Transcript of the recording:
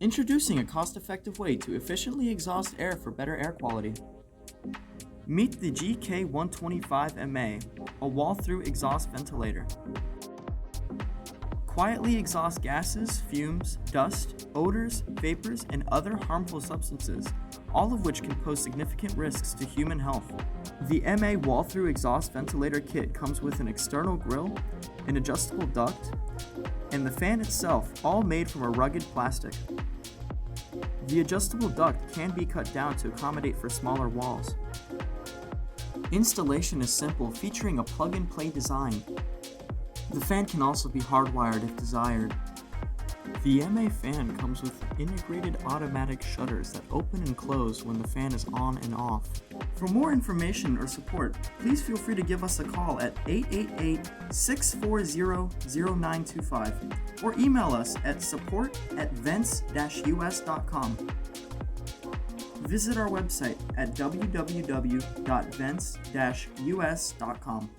Introducing a cost-effective way to efficiently exhaust air for better air quality. Meet the GK125MA, a wall-through exhaust ventilator. Quietly exhausts gases, fumes, dust, odors, vapors, and other harmful substances, all of which can pose significant risks to human health. The MA wall-through exhaust ventilator kit comes with an external grille, an adjustable duct, and the fan itself, all made from a rugged plastic. The adjustable duct can be cut down to accommodate for smaller walls. Installation is simple, featuring a plug-and-play design. The fan can also be hardwired if desired. The MA fan comes with integrated automatic shutters that open and close when the fan is on and off. For more information or support, please feel free to give us a call at 888-640-0925 or email us at support@vents-us.com. Visit our website at www.vents-us.com.